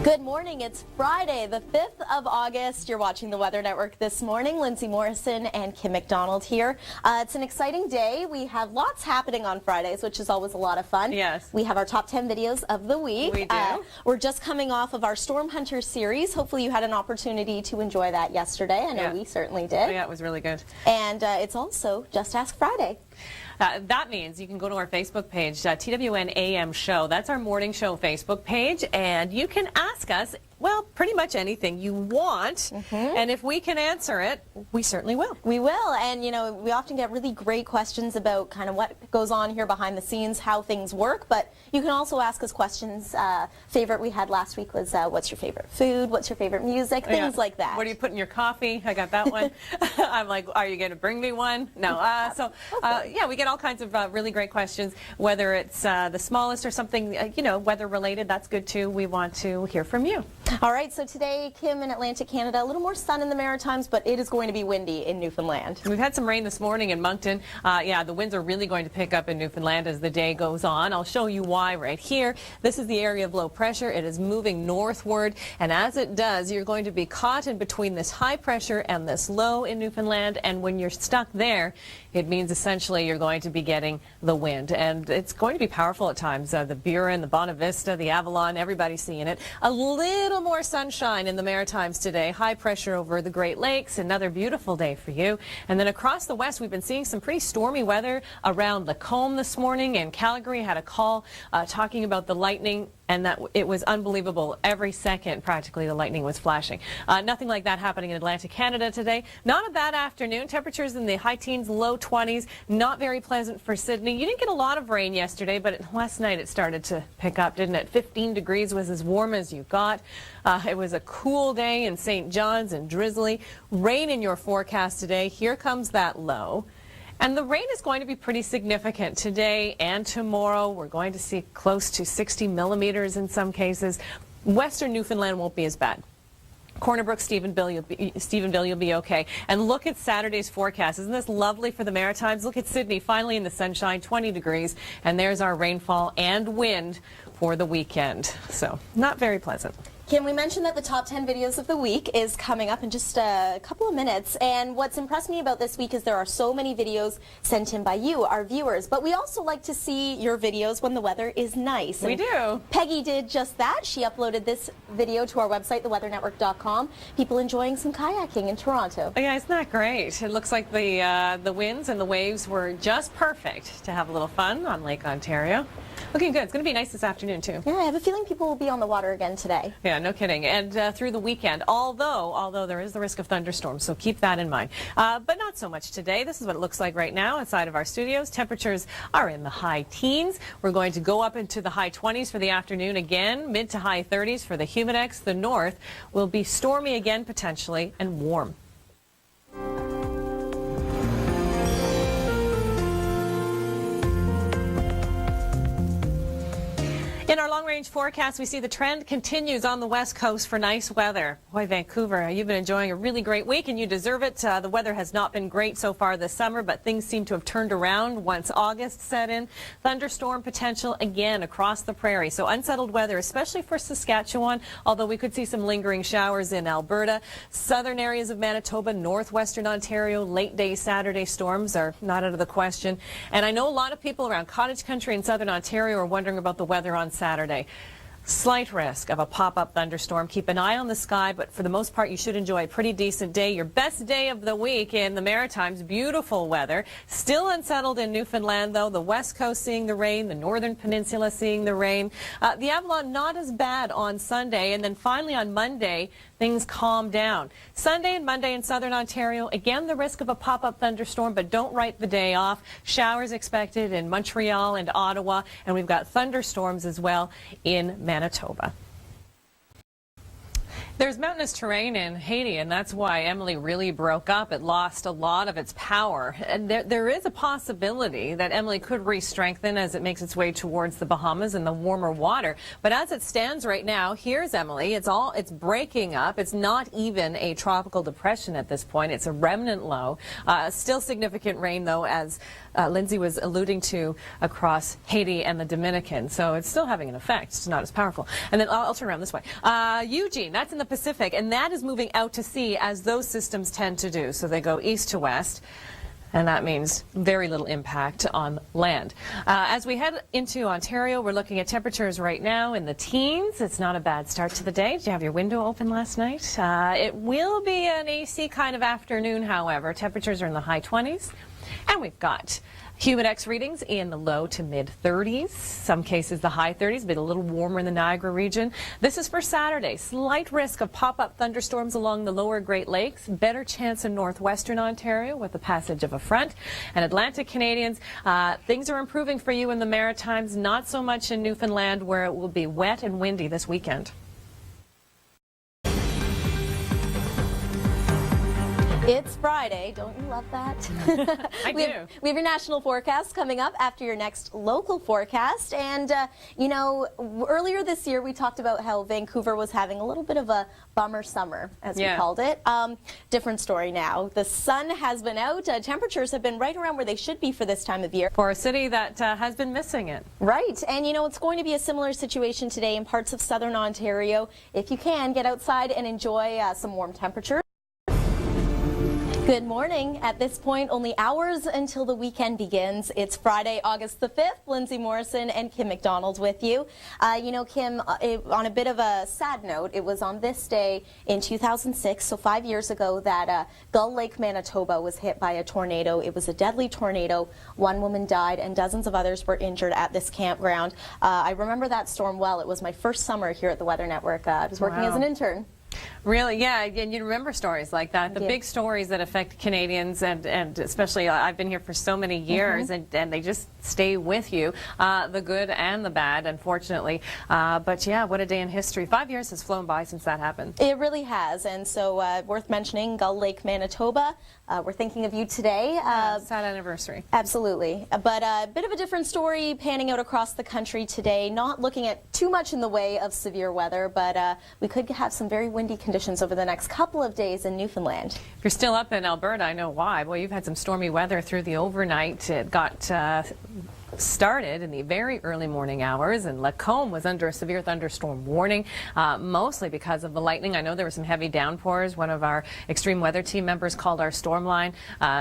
Good morning. It's Friday, the 5th of August. You're watching the Weather Network this morning. Lindsay Morrison and Kim McDonald here. It's an exciting day. We have lots happening on Fridays, which is always a lot of fun. Yes. We have our top 10 videos of the week. We do. We're just coming off of our Storm Hunter series. Hopefully you had an opportunity to enjoy that yesterday. I know we certainly did. Yeah, it was really good. And it's also Just Ask Friday. That means you can go to our Facebook page, TWN AM Show. That's our morning show Facebook page, and you can ask us, well, pretty much anything you want, and if we can answer it, we certainly will. We will, and you know, we often get really great questions about kind of what goes on here behind the scenes, how things work, but you can also ask us questions. Favorite we had last week was, what's your favorite food, what's your favorite music, things like that. What do you put in your coffee? I got that one. I'm like, are you going to bring me one? No. Yeah, we get all kinds of really great questions, whether it's the smallest or something, you know, weather related, that's good too. We want to hear from you. All right, so today, Kim, in Atlantic Canada, a little more sun in the Maritimes, but it is going to be windy in Newfoundland. We've had some rain this morning in Moncton. Yeah, the winds are really going to pick up in Newfoundland as the day goes on. I'll show you why right here. This is the area of low pressure. It is moving northward, and as it does, you're going to be caught in between this high pressure and this low in Newfoundland, and when you're stuck there, it means essentially you're going to be getting the wind, and it's going to be powerful at times. The Burin, the Bonavista, the Avalon, everybody's seeing it. A little more sunshine in the Maritimes today. High pressure over the Great Lakes. Another beautiful day for you. And then across the west, we've been seeing some pretty stormy weather around Lacombe this morning, and Calgary had a call talking about the lightning, and that it was unbelievable. Every second, practically, the lightning was flashing. Nothing like that happening in Atlantic Canada today. Not a bad afternoon. Temperatures in the high teens, low 20s. Not very pleasant for Sydney. You didn't get a lot of rain yesterday, but last night it started to pick up, didn't it? 15 degrees was as warm as you got. It was a cool day in St. John's and drizzly. Rain in your forecast today. Here comes that low. And the rain is going to be pretty significant today and tomorrow. We're going to see close to 60 millimeters in some cases. Western Newfoundland won't be as bad. Corner Brook, Stephenville, you'll be okay. And look at Saturday's forecast. Isn't this lovely for the Maritimes? Look at Sydney, finally in the sunshine, 20 degrees. And there's our rainfall and wind for the weekend. So not very pleasant. Kim, we mentioned that the top 10 videos of the week is coming up in just a couple of minutes, and what's impressed me about this week is there are so many videos sent in by you, our viewers, but we also like to see your videos when the weather is nice. We do. Peggy did just that. She uploaded this video to our website, theweathernetwork.com. People enjoying some kayaking in Toronto. Oh, yeah, isn't that great? It looks like the winds and the waves were just perfect to have a little fun on Lake Ontario. Looking good. It's going to be nice this afternoon, too. Yeah, I have a feeling people will be on the water again today. Yeah, no kidding. And through the weekend, although there is the risk of thunderstorms, so keep that in mind. But not so much today. This is what it looks like right now inside of our studios. Temperatures are in the high teens. We're going to go up into the high 20s for the afternoon again, mid to high 30s for the Humidex. The north will be stormy again, potentially, and warm. In our long-range forecast, we see the trend continues on the west coast for nice weather. Boy, Vancouver, you've been enjoying a really great week, and you deserve it. The weather has not been great so far this summer, but things seem to have turned around once August set in. Thunderstorm potential again across the prairie. So unsettled weather, especially for Saskatchewan, although we could see some lingering showers in Alberta. Southern areas of Manitoba, northwestern Ontario, late-day Saturday storms are not out of the question. And I know a lot of people around Cottage Country in southern Ontario are wondering about the weather on Saturday. Slight risk of a pop-up thunderstorm. Keep an eye on the sky, but for the most part, you should enjoy a pretty decent day. Your best day of the week in the Maritimes. Beautiful weather. Still unsettled in Newfoundland, though. The west coast seeing the rain, the northern peninsula seeing the rain. The Avalon not as bad on Sunday, and then finally on Monday, things calm down. Sunday and Monday in southern Ontario, again, the risk of a pop-up thunderstorm, but don't write the day off. Showers expected in Montreal and Ottawa, and we've got thunderstorms as well in Manitoba. There's mountainous terrain in Haiti, and that's why Emily really broke up. It lost a lot of its power. And there is a possibility that Emily could re-strengthen as it makes its way towards the Bahamas and the warmer water. But as it stands right now, here's Emily. It's breaking up. It's not even a tropical depression at this point. It's a remnant low. Still significant rain, though, as Lindsay was alluding to across Haiti and the Dominican. So it's still having an effect. It's not as powerful. And then I'll turn around this way. Eugene, that's in the Pacific, and that is moving out to sea as those systems tend to do. So they go east to west. And that means very little impact on land. As we head into Ontario, we're looking at temperatures right now in the teens. It's not a bad start to the day. Did you have your window open last night? It will be an AC kind of afternoon, however. Temperatures are in the high 20s. And we've got humidex readings in the low to mid 30s, some cases the high 30s, but a little warmer in the Niagara region. This is for Saturday. Slight risk of pop-up thunderstorms along the lower Great Lakes. Better chance in northwestern Ontario with the passage of a front. And Atlantic Canadians, things are improving for you in the Maritimes, not so much in Newfoundland where it will be wet and windy this weekend. It's Friday. Don't you love that? I we do. We have your national forecast coming up after your next local forecast. And, you know, earlier this year we talked about how Vancouver was having a little bit of a bummer summer, as we called it. Different story now. The sun has been out. Temperatures have been right around where they should be for this time of year. For a city that has been missing it. Right. And, you know, it's going to be a similar situation today in parts of southern Ontario. If you can, get outside and enjoy some warm temperatures. Good morning. At this point, only hours until the weekend begins. It's Friday, August the 5th. Lindsay Morrison and Kim McDonald with you. You know, Kim, on a bit of a sad note, it was on this day in 2006, so 5 years ago, that Gull Lake, Manitoba was hit by a tornado. It was a deadly tornado. One woman died and dozens of others were injured at this campground. I remember that storm well. It was my first summer here at the Weather Network. I was working as an intern. Really, yeah, and you remember stories like that, the big stories that affect Canadians, and especially I've been here for so many years, and they just stay with you, the good and the bad, unfortunately. But yeah, what a day in history. 5 years has flown by since that happened. It really has, and so worth mentioning, Gull Lake, Manitoba. We're thinking of you today. Sad anniversary. Absolutely. But a bit of a different story panning out across the country today, not looking at too much in the way of severe weather, but we could have some very windy conditions over the next couple of days in Newfoundland. If you're still up in Alberta, I know why. Well, you've had some stormy weather through the overnight. It got started in the very early morning hours, and Lacombe was under a severe thunderstorm warning, mostly because of the lightning. I know there were some heavy downpours. One of our extreme weather team members called our storm line,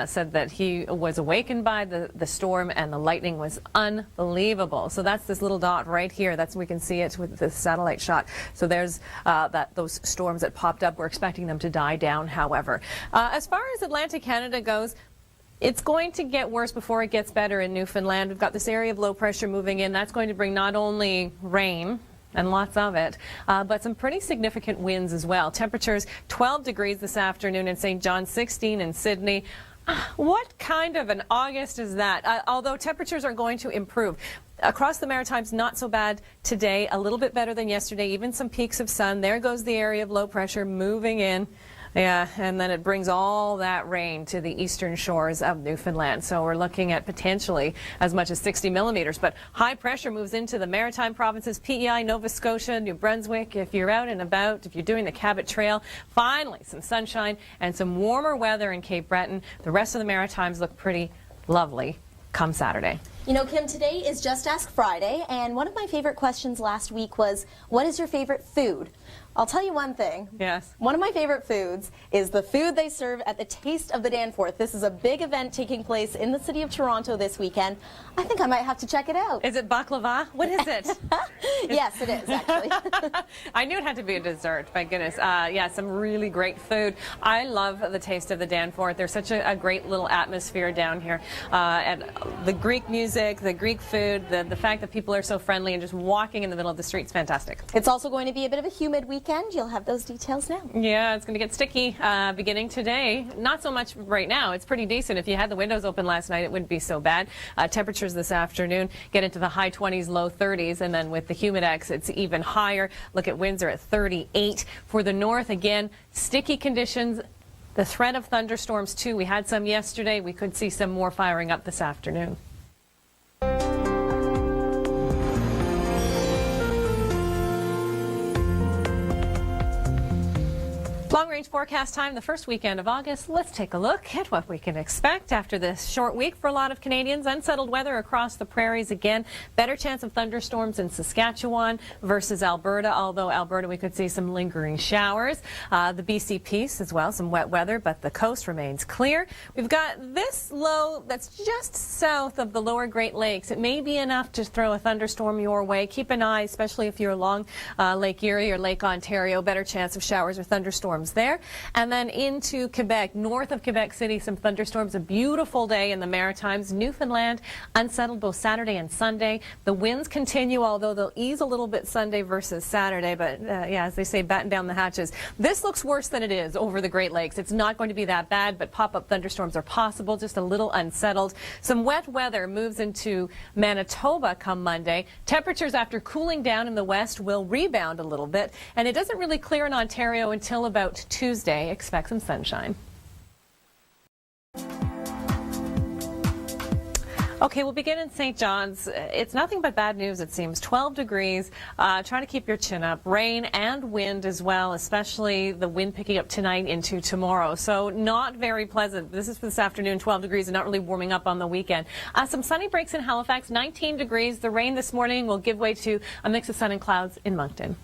said that he was awakened by the storm, and the lightning was unbelievable. So that's this little dot right here. That's, we can see it with the satellite shot. So there's those storms that popped up. We're expecting them to die down, however. As far as Atlantic Canada goes, it's going to get worse before it gets better in Newfoundland. We've got this area of low pressure moving in. That's going to bring not only rain, and lots of it, but some pretty significant winds as well. Temperatures 12 degrees this afternoon in St. John, 16 in Sydney. What kind of an August is that? Although temperatures are going to improve. Across the Maritimes, not so bad today, a little bit better than yesterday, even some peaks of sun. There goes the area of low pressure moving in. Yeah, and then it brings all that rain to the eastern shores of Newfoundland. So we're looking at potentially as much as 60 millimeters. But high pressure moves into the Maritime provinces, PEI, Nova Scotia, New Brunswick. If you're out and about, if you're doing the Cabot Trail, finally some sunshine and some warmer weather in Cape Breton. The rest of the Maritimes look pretty lovely come Saturday. You know, Kim, today is Just Ask Friday, and one of my favorite questions last week was, what is your favorite food? I'll tell you one thing. Yes. One of my favorite foods is the food they serve at the Taste of the Danforth. This is a big event taking place in the city of Toronto this weekend. I think I might have to check it out. Is it baklava? What is it? Yes, it is, actually. I knew it had to be a dessert, my goodness. Yeah, some really great food. I love the Taste of the Danforth. There's such a great little atmosphere down here. And the Greek music, the Greek food, the fact that people are so friendly and just walking in the middle of the street is fantastic. It's also going to be a bit of a humid weekend. You'll have those details now. Yeah, it's going to get sticky beginning today. Not so much right now. It's pretty decent. If you had the windows open last night, it wouldn't be so bad. Temperatures this afternoon get into the high 20s, low 30s, and then with the humidex, it's even higher. Look at Windsor at 38. For the north, again, sticky conditions. The threat of thunderstorms, too. We had some yesterday. We could see some more firing up this afternoon. Long-range forecast time, the first weekend of August. Let's take a look at what we can expect after this short week for a lot of Canadians. Unsettled weather across the prairies again. Better chance of thunderstorms in Saskatchewan versus Alberta, although Alberta we could see some lingering showers. The BC piece as well, some wet weather, but the coast remains clear. We've got this low that's just south of the lower Great Lakes. It may be enough to throw a thunderstorm your way. Keep an eye, especially if you're along Lake Erie or Lake Ontario. Better chance of showers or thunderstorms there. And then into Quebec, north of Quebec City, some thunderstorms. A beautiful day in the Maritimes. Newfoundland, unsettled both Saturday and Sunday. The winds continue, although they'll ease a little bit Sunday versus Saturday. But yeah, as they say, batten down the hatches. This looks worse than it is over the Great Lakes. It's not going to be that bad, but pop-up thunderstorms are possible, just a little unsettled. Some wet weather moves into Manitoba come Monday. Temperatures after cooling down in the west will rebound a little bit, and it doesn't really clear in Ontario until about Tuesday. Expect some sunshine. Okay, we'll begin in St. John's. It's nothing but bad news, it seems. 12 degrees. Trying to keep your chin up. Rain and wind as well, especially the wind picking up tonight into tomorrow. So not very pleasant. This is for this afternoon, 12 degrees, and not really warming up on the weekend. Some sunny breaks in Halifax, 19 degrees. The rain this morning will give way to a mix of sun and clouds in Moncton.